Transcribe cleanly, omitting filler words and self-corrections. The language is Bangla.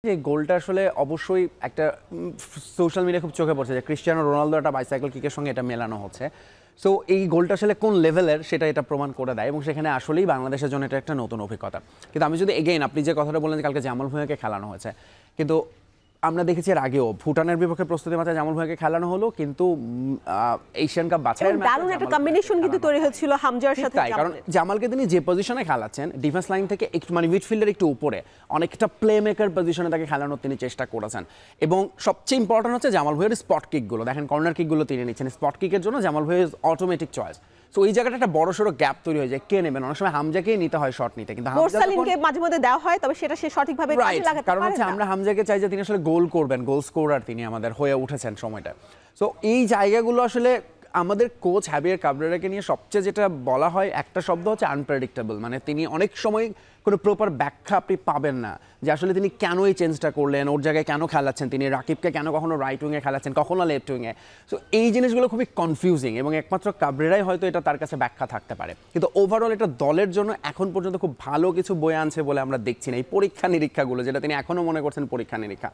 যে গোলটা আসলে অবশ্যই একটা সোশ্যাল মিডিয়া খুব চোখে পড়ছে যে ক্রিস্টিয়ানো রোনালদো একটা বাইসাইকেল কিকের সঙ্গে এটা মেলানো হচ্ছে। সো এই গোলটা আসলে কোন লেভেলের সেটা এটা প্রমাণ করে দেয় এবং সেখানে আসলেই বাংলাদেশের জন্য এটা একটা নতুন অভিজ্ঞতা। কিন্তু আমি যদি এগেইন আপনি যে কথাটা বললেন যে কালকে জামাল ভুঁইয়াকে খেলানো হয়েছে, কিন্তু আমরা দেখেছি এর আগেও ভুটানের বিপক্ষে প্রস্তুতি ম্যাচে জামাল ভুঁইয়াকে খেলানো হলো, কিন্তু এশিয়ান কাপ বাছাইয়ের ম্যাচে দারুণ একটা কম্বিনেশন কিন্তু তৈরি হয়েছিল হামজার সাথে তাই, কারণ জামালকে তিনি যে পজিশনে খেলাচ্ছেন ডিফেন্স লাইন থেকে একটু মানে মিডফিল্ডের একটু উপরে অনেকটা প্লে মেকার পজিশনে তাকে খেলানোর তিনি চেষ্টা করেছেন। এবং সবচেয়ে ইম্পর্টেন্ট হচ্ছে জামাল ভাইয়ের স্পট কিকগুলো দেখেন, কর্নার কিকগুলো তিনি নিচ্ছেন স্পট কিকের জন্য জামাল ভাইয়ের অটোমেটিক চয়েস। সো এই জায়গাটা একটা বড় সড়ো গ্যাপ তৈরি হয়ে যায়, কে নেবেন? অনেক সময় হামজাকেই নিতে হয় শট নিতে, কিন্তু মোরসালিনকে মাঝে মধ্যে দেওয়া হয়, তবে সেটা সে সঠিকভাবে কাজে লাগাতে কারণ পারে হচ্ছে না। আমরা হামজাকে চাই যে তিনি আসলে গোল করবেন, গোল স্কোরার তিনি আমাদের হয়ে উঠেছেন সময়টা। সো এই জায়গাগুলো আসলে আমাদের কোচ হ্যাভিয়ার কাবরেরাকে নিয়ে সবচেয়ে যেটা বলা হয় একটা শব্দ হচ্ছে আনপ্রেডিক্টেবল, মানে তিনি অনেক সময় কোনো প্রপার ব্যাখ্যা আপনি পাবেন না যে আসলে তিনি কেন এই চেঞ্জটা করলেন, ওর জায়গায় কেন খেলাচ্ছেন, তিনি রাকিবকে কেন কখনো রাইট উইংয়ে খেলাচ্ছেন, কখনো লেফট উইংয়ে। সো এই জিনিসগুলো খুবই কনফিউজিং এবং একমাত্র কাবরেরাই হয়তো এটা তার কাছে ব্যাখ্যা থাকতে পারে। কিন্তু ওভারঅল এটা দলের জন্য এখন পর্যন্ত খুব ভালো কিছু বয়ে আনছে বলে আমরা দেখছি না। এই পরীক্ষা নিরীক্ষাগুলো যেটা তিনি এখনও মনে করছেন পরীক্ষা নিরীক্ষা,